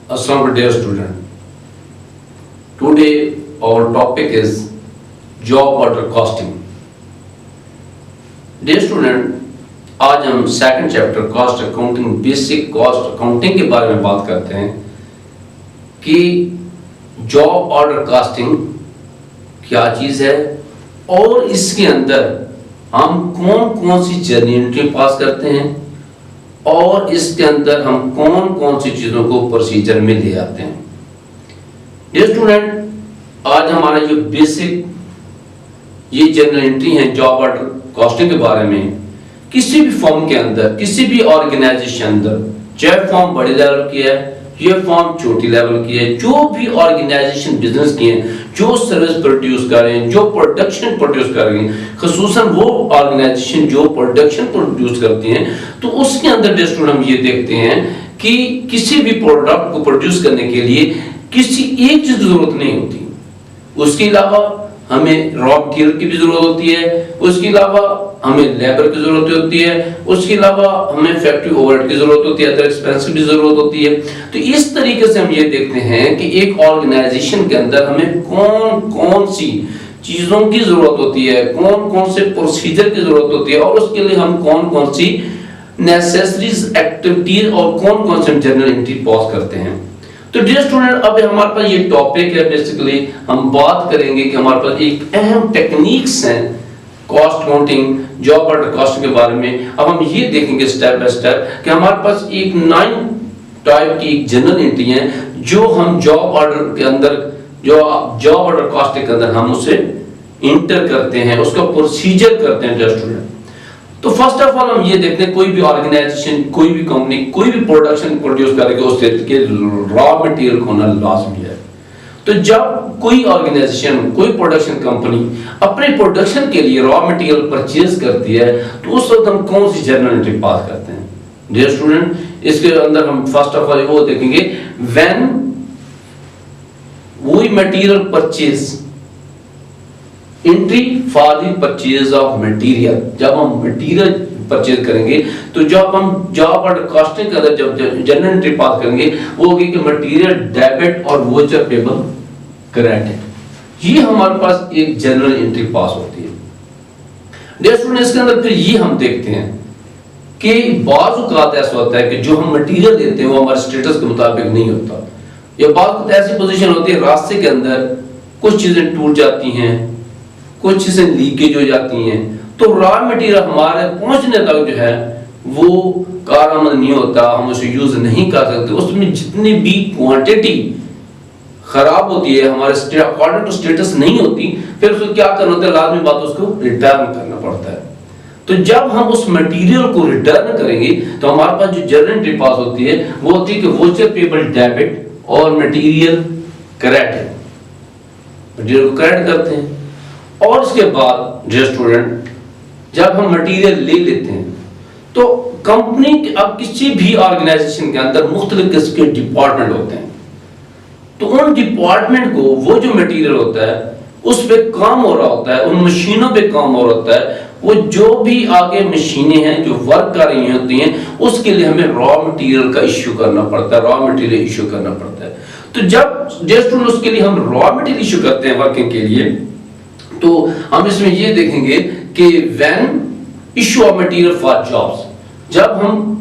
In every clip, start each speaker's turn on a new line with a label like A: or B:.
A: Assalamu dear student. Today our topic is job order costing. Dear student, आज हम second chapter cost accounting basic cost accounting के बारे में बात करते हैं कि जॉब ऑर्डर कॉस्टिंग क्या चीज है और इसके अंदर हम कौन कौन सी जर्नल एंट्री पास करते हैं और इसके अंदर हम कौन कौन सी चीजों को प्रोसीजर में ले आते हैं। डियर स्टूडेंट, आज हमारा जो बेसिक ये जर्नल एंट्री है जॉब ऑर्डर कॉस्टिंग के बारे में, किसी भी फॉर्म के अंदर, किसी भी ऑर्गेनाइजेशन अंदर, चाहे फॉर्म बड़े लेवल की है ये फॉर्म छोटी लेवल की है, जो भी ऑर्गेनाइजेशन बिजनेस की है, जो सर्विस प्रोड्यूस कर रहे हैं, जो प्रोडक्शन प्रोड्यूस कर रहे हैं, खसूसन वो ऑर्गेनाइजेशन जो प्रोडक्शन प्रोड्यूस करती हैं, तो उसके अंदर स्टूडेंट हम ये देखते हैं कि किसी भी प्रोडक्ट को प्रोड्यूस करने के लिए किसी एक चीज की जरूरत नहीं होती, उसके अलावा हमें रॉ मटेरियल की भी जरूरत होती है, उसके अलावा हमें लेबर की जरूरत होती है, उसके अलावा हमें फैक्ट्री ओवरहेड की जरूरत होती है, अदर एक्सपेंस की भी जरूरत होती है। तो इस तरीके से हम ये देखते हैं कि एक ऑर्गेनाइजेशन के अंदर हमें कौन कौन सी चीजों की जरूरत होती है, कौन कौन से प्रोसीजर की जरूरत होती है और उसके लिए हम कौन कौन सी नेसेसरीज एक्टिविटीज और कौन कौन से जर्नल एंट्री पास करते हैं। तो डियर स्टूडेंट, अब हमारे पास ये टॉपिक है, बेसिकली हम बात करेंगे कि हमारे पास एक अहम टेक्निक्स हैं cost counting job order cost के बारे में। अब हम ये देखेंगे स्टेप बाय स्टेप कि हमारे पास एक 9 टाइप की एक जनरल एंट्री है जो हम जॉब ऑर्डर के अंदर, जो जॉब ऑर्डर कॉस्ट के अंदर हम उसे इंटर करते हैं, उसका प्रोसीजर करते हैं डियर स्टूडेंट। तो फर्स्ट ऑफ ऑल हम ये देखते हैं कोई भी ऑर्गेनाइजेशन, कोई भी कंपनी, कोई भी प्रोडक्शन प्रोड्यूस करेगी उसके रॉ मटेरियल होना लाजमी है। तो जब कोई ऑर्गेनाइजेशन, कोई प्रोडक्शन कंपनी अपने प्रोडक्शन के लिए रॉ मटेरियल परचेज करती है तो उस वक्त हम कौन सी जर्नल एंट्री पास करते हैं डियर स्टूडेंट। इसके अंदर हम फर्स्ट ऑफ ऑल वो देखेंगे when we material purchase, entry for the purchase of material. जब हम मटेरियल परचेज करेंगे तो जब हम जॉब ऑर्डर कॉस्टिंग का जब जनरल एंट्री पास करेंगे वो होगी कि मटेरियल डेबिट और वाउचर पेबल क्रेडिट। ये हमारे पास एक जनरल एंट्री पास होती है डियर स्टूडेंट। इसके अंदर फिर ये हम देखते हैं कि बाज़ औक़ात ऐसा होता है कि जो हम मटेरियल देते हैं वो हमारे स्टेटस के मुताबिक नहीं होता, या बाज़ ऐसी पोजीशन होती है रास्ते के अंदर कुछ चीजें टूट जाती हैं, कुछ चीजें लीकेज हो जाती हैं, तो रॉ मटेरियल हमारे पहुंचने तक जो है वो कारआमद नहीं होता, हम उसे यूज नहीं कर सकते। उसमें जितनी भी क्वांटिटी खराब होती है हमारे अकॉर्डिंग टू स्टेटस नहीं होती, फिर उसको क्या करना होता है, लाजमी बात उसको रिटर्न करना पड़ता है। तो जब हम उस मटेरियल को रिटर्न करेंगे तो हमारे पास जो जर्नल एंट्री पास होती है वो होती है कि वाउचर पेबल डेबिट और मटेरियल क्रेडिट। मटेरियल को क्रेडिट करते हैं और इसके बाद डियर स्टूडेंट जब हम मटेरियल ले लेते हैं तो कंपनी के, अब किसी भी ऑर्गेनाइजेशन के अंदर मुख्तलिफ किस्म के डिपार्टमेंट होते हैं, तो उन डिपार्टमेंट को वो जो मटेरियल होता है उस पे काम हो रहा होता है, उन मशीनों पे काम हो रहा होता है, वो जो भी आगे मशीनें हैं जो वर्क कर रही होती हैं उसके लिए हमें रॉ मटेरियल का इश्यू करना पड़ता है, रॉ मटेरियल इश्यू करना पड़ता है। तो जब जस्ट उसके लिए हम रॉ मटेरियल इश्यू करते हैं वर्किंग के लिए, तो हम इसमें ये देखेंगे कि when issue of material for jobs, जब हम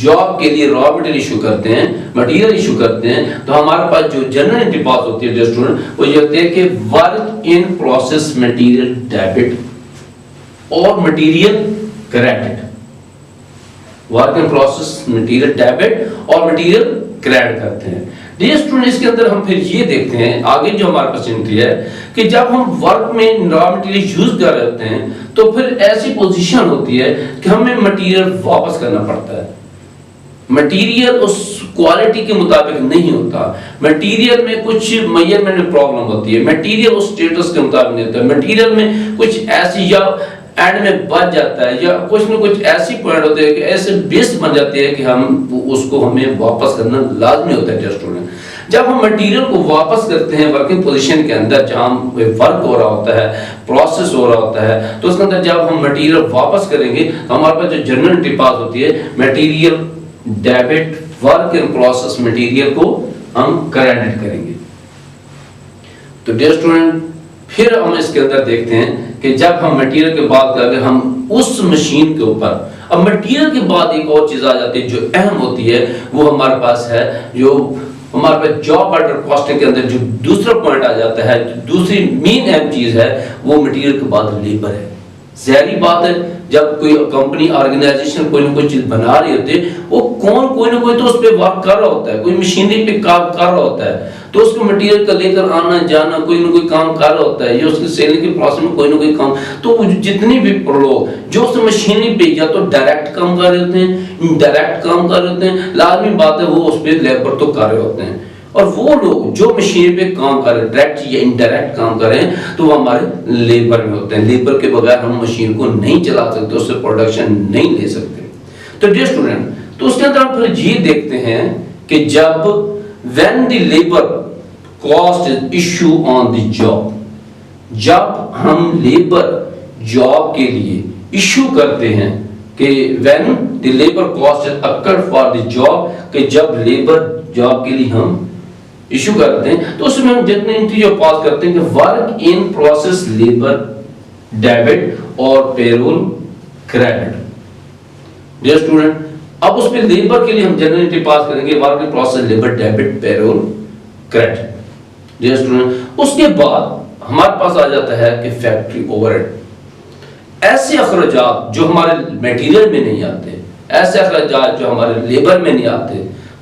A: जॉब के लिए रॉ मटेरियल इशू करते हैं, मटेरियल इशू करते हैं, तो हमारे पास जो जनरल एंट्री पास होती है स्टूडेंट वो ये होती है कि work in process material debit और material credit. Work in process material debit और मटेरियल क्रेडिट करते हैं डियर स्टूडेंट। इसके अंदर हम फिर ये देखते हैं आगे जो हमारे पास एंट्री है कि जब हम वर्क में रॉ मटेरियल यूज कर रहे होते हैं तो फिर ऐसी पोजीशन होती है कि हमें मटेरियल वापस करना पड़ता है। मटेरियल उस क्वालिटी के मुताबिक नहीं होता, मटेरियल में कुछ मेजरमेंट में प्रॉब्लम होती है, मटेरियल उस स्टेटस के मुताबिक नहीं होता, मटेरियल में कुछ ऐसी या एंड में बच जाता है या कुछ न कुछ ऐसी पॉइंट होते हैं कि ऐसे बेस बन जाती है कि हम उसको हमें वापस करना लाजमी होता है स्टूडेंट। जब हम मटेरियल को वापस करते हैं वर्किंग पोजीशन के अंदर जहां वर्क हो रहा होता है, प्रोसेस हो रहा होता है, तो उसके अंदर जब हम मटेरियल वापस करेंगे तो हमारे पास जो जनरल एंट्री पास होती है material debit work in process material को हम क्रेडिट करेंगे। तो डियर स्टूडेंट, फिर हम इसके अंदर देखते हैं कि जब हम मटेरियल की बात करेंगे हम उस मशीन के ऊपर, अब मटेरियल के बाद एक और चीज आ जाती है जो अहम होती है, वो हमारे पास है, जो हमारे पास जॉब ऑर्डर कॉस्टिंग के अंदर जो दूसरा पॉइंट आ जाता है, दूसरी मेन अहम चीज है, वो मटेरियल के बाद लेबर है। ज़ाहिर बात है, जब कोई कंपनी ऑर्गेनाइजेशन कोई ना कोई चीज बना रही होती है, वो कोई ना कोई तो उस पर वर्क कर रहा होता है, कोई मशीनरी पे काम कर रहा होता है, तो उसको मटेरियल का लेकर आना जाना कोई ना कोई काम कर रहा होता है, या उसके सेलिंग के प्रोसेस में कोई ना कोई काम, तो जितने भी लोग जो उस मशीनरी पे या तो डायरेक्ट काम कर रहे होते हैं, इनडायरेक्ट काम कर रहे होते हैं, लाजमी बात है वो उस पर लेबर तो कर रहे होते हैं। और वो लोग जो मशीन पे काम कर रहे हैं, डायरेक्ट या इनडायरेक्ट काम कर रहे हैं, तो वो हमारे लेबर में होते हैं। लेबर के बगैर हम मशीन को नहीं चला सकते, उससे प्रोडक्शन नहीं ले सकते। तो डियर स्टूडेंट, तो उसके अंदर हम फिर ये देखते हैं कि जब when the labour cost is issue on the job, जब हम लेबर जॉब के लिए इशू करते हैं कि when the labour cost is occur for the job, कि जब लेबर जॉब के लिए हम इशू करते हैं, तो उसमें हम जितने इंटीजर पास करते हैं कि work in process labour debit और पेरोल क्रेडिट। डियर स्टूडेंट, अब उस पे लेबर के लिए हम जनरल एंट्री पास करेंगे work in process labour debit payroll credit. Dear student, उसके बाद हमारे पास आ जाता है कि फैक्ट्री ओवरहेड, ऐसे अखराजात जो हमारे मटेरियल में नहीं आते, ऐसे अखराजात जो हमारे लेबर में नहीं आते,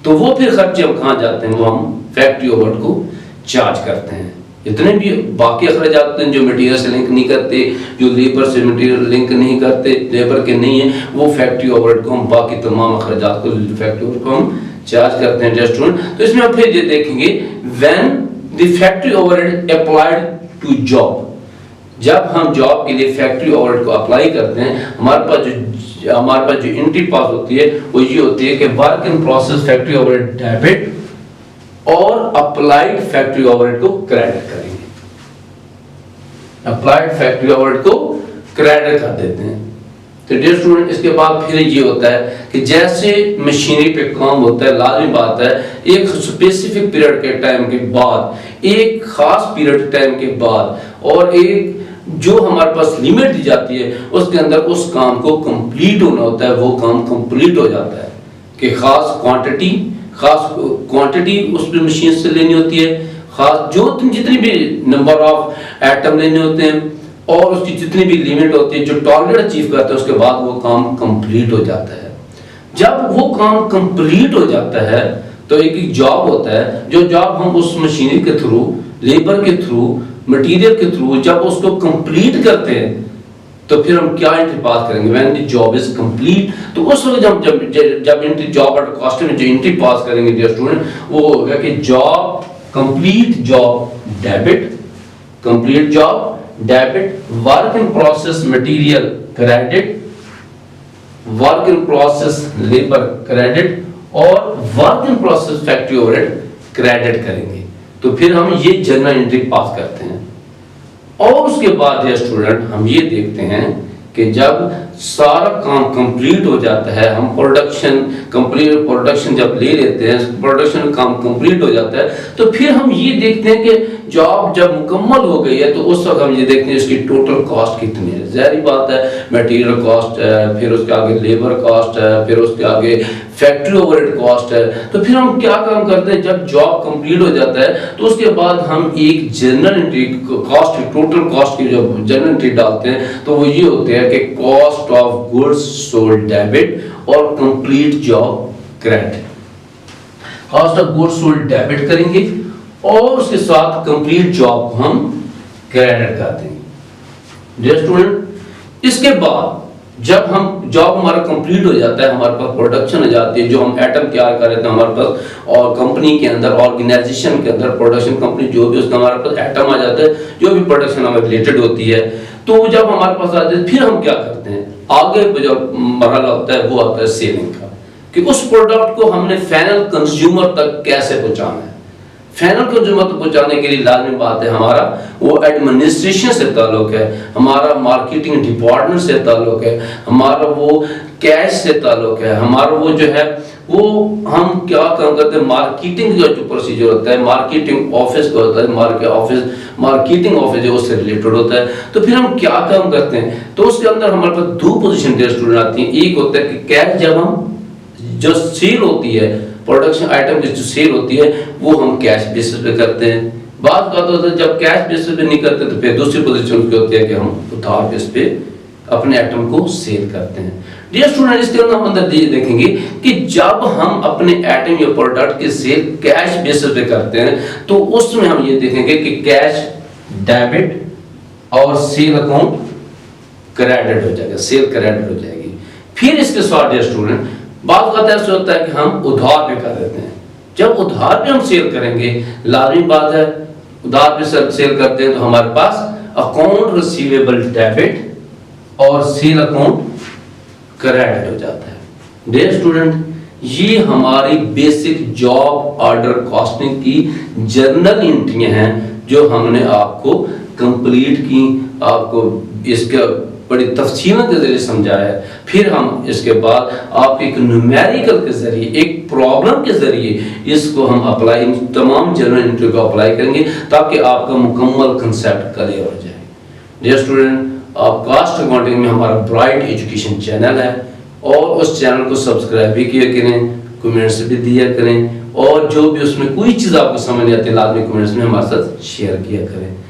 A: तो वो फिर खर्चे हम कहाँ जाते हैं, वो हम फैक्ट्री ओवरहेड को चार्ज करते हैं। जितने भी बाकी अखराजात हैं जो मटेरियल से लिंक नहीं करते, जो लेबर से मटेरियल लिंक नहीं करते, लेबर के नहीं है, वो फैक्ट्री ओवरहेड को हम, बाकी तमाम अखराजात को फैक्ट्री ओवरहेड को हम चार्ज करते हैं। डियर स्टूडेंट, तो इसमें हम फिर ये देखेंगे when the factory overhead applied to job, जब हम जॉब के लिए फैक्ट्री ओवरहेड को अप्लाई करते हैं, हमारे पास जो एंट्री पास होती है वो ये होती है कि work in process factory overhead debit और अप्लाइड फैक्ट्री ओवरहेड को क्रेडिट करेंगे, अप्लाइड फैक्ट्री ओवरहेड को क्रेडिट कर देते हैं। तो डियर स्टूडेंट, इसके बाद फिर ये होता है कि जैसे मशीनरी पे काम होता है, लाजमी बात है एक स्पेसिफिक पीरियड के टाइम के बाद, एक खास पीरियड टाइम के बाद, और एक जो हमारे पास लिमिट दी जाती है उसके अंदर उस काम को कंप्लीट होना होता है, वो काम कंप्लीट हो जाता है कि खास क्वांटिटी उस मशीन से लेनी होती है, खास जो जितनी भी नंबर ऑफ एटम लेने होते हैं, और उसकी जितनी भी लिमिट होती है, जो टारगेट अचीव करते हैं, उसके बाद वो काम कंप्लीट हो जाता है। जब वो काम कंप्लीट हो जाता है तो एक जॉब होता है, जो जॉब हम उस मशीनरी के थ्रू, लेबर के थ्रू, मटेरियल के थ्रू जब उसको कंप्लीट करते हैं, तो फिर हम क्या एंट्री पास करेंगे, when the job is complete. तो उस वक्त जब एंट्री जॉब ऑर्डर कॉस्ट में जो एंट्री पास करेंगे डियर स्टूडेंट, वो होगा कि job complete job debit, complete job debit, work in process material credit, work in process labour credit, और work in process factory overhead credit करेंगे। तो फिर हम ये जनरल एंट्री पास करते हैं। और उसके बाद ये स्टूडेंट हम ये देखते हैं कि जब सारा काम कंप्लीट हो जाता है, हम प्रोडक्शन जब ले लेते हैं, प्रोडक्शन काम कंप्लीट हो जाता है, तो फिर हम ये देखते हैं कि जॉब जब मुकम्मल हो गई है, तो उस वक्त हम ये देखते हैं इसकी टोटल कॉस्ट कितनी है। ज़ाहिर बात है मटेरियल कॉस्ट है, फिर उसके आगे लेबर कॉस्ट है, फिर उसके आगे फैक्ट्री ओवरहेड कॉस्ट है। तो फिर हम क्या काम करते हैं, जब जॉब कंप्लीट हो जाता है तो उसके बाद हम एक general entry cost, total cost की जब जनरल एंट्री डालते हैं, तो वो ये होते हैं कि cost of goods sold debit और complete job credit. Cost of goods sold debit करेंगे और उसके साथ कंप्लीट जॉब को हम क्रेडिट कर देंगे। डियर स्टूडेंट, इसके बाद जब हम जॉब हमारा कंप्लीट हो जाता है, हमारे पास प्रोडक्शन आ जाती है, जो हम एटम तैयार कर रहे थे हमारे पास, और कंपनी के अंदर, ऑर्गेनाइजेशन के अंदर, प्रोडक्शन कंपनी जो भी, उसका हमारे पास एटम आ जाता है, जो भी प्रोडक्शन हमें रिलेटेड होती है। तो जब हमारे पास आते हैं, फिर हम क्या करते हैं, आगे जो मरहला होता है वो आता है सेलिंग का, कि उस प्रोडक्ट को हमने फाइनल कंज्यूमर तक कैसे पहुंचाना है। फाइनल कंज्यूमर तक पहुंचाने के लिए लाजमी बात है हमारा वो एडमिनिस्ट्रेशन से ताल्लुक है, हमारा मार्केटिंग डिपार्टमेंट से ताल्लुक है, हमारा वो कैश से ताल्लुक है, हमारा वो जो है वो हम क्या काम करते हैं, मार्केटिंग का जो प्रोसीजर होता है, मार्केटिंग ऑफिस का होता है, मार्केटिंग ऑफिस जो उससे रिलेटेड होता है। तो फिर हम क्या काम करते हैं, तो उसके अंदर हमारे पास दो पोजीशन के स्टूडेंट आती हैं। एक होता है कि कैश, जब हम जो सेल होती है प्रोडक्शन आइटम की जो सेल होती है वो हम कैश बेसिस पे करते हैं। बात का होता है जब कैश बेसिस पे नहीं करते तो फिर दूसरी पोजीशन उसकी होती है कि हम उधार बेस पे अपने आइटम को सेल करते हैं। डियर स्टूडेंट, इसके अंदर हम अंदर देखेंगे कि जब हम अपने आइटम या प्रोडक्ट की सेल कैश बेसिस पे करते हैं तो उसमें हम ये देखेंगे कि कैश डेबिट और सेल अकाउंट क्रेडिट हो जाएगा, सेल क्रेडिट हो जाएगी। फिर इसके साथ डियर स्टूडेंट बात का ऐसा होता है कि हम उधार पे कर देते हैं। जब उधार पे हम सेल करेंगे, लाजमी बात है उधार पे सेल करते हैं तो हमारे पास अकाउंट रिसीवेबल डेबिट और सेल अकाउंट क्रेडिट हो जाता है। डियर स्टूडेंट, ये हमारी बेसिक जॉब ऑर्डर कॉस्टिंग की जर्नल एंट्रियां हैं जो हमने आपको कंप्लीट की, आपको इसका बड़ी तफसीलों के जरिए समझाया है। फिर हम इसके बाद आप एक न्यूमेरिकल के जरिए, एक प्रॉब्लम के जरिए इसको हम अप्लाई, इन तमाम जर्नल एंट्री को अप्लाई करेंगे ताकि आपका मुकम्मल कंसेप्ट क्लियर हो जाए। डियर स्टूडेंट, आप कास्ट अकाउंटिंग में हमारा ब्राइट एजुकेशन चैनल है और उस चैनल को सब्सक्राइब भी किया करें, कमेंट्स भी दिया करें और जो भी उसमें कोई चीज़ आपको समझ नहीं आती लाजमी कमेंट्स में हमारे साथ शेयर किया करें।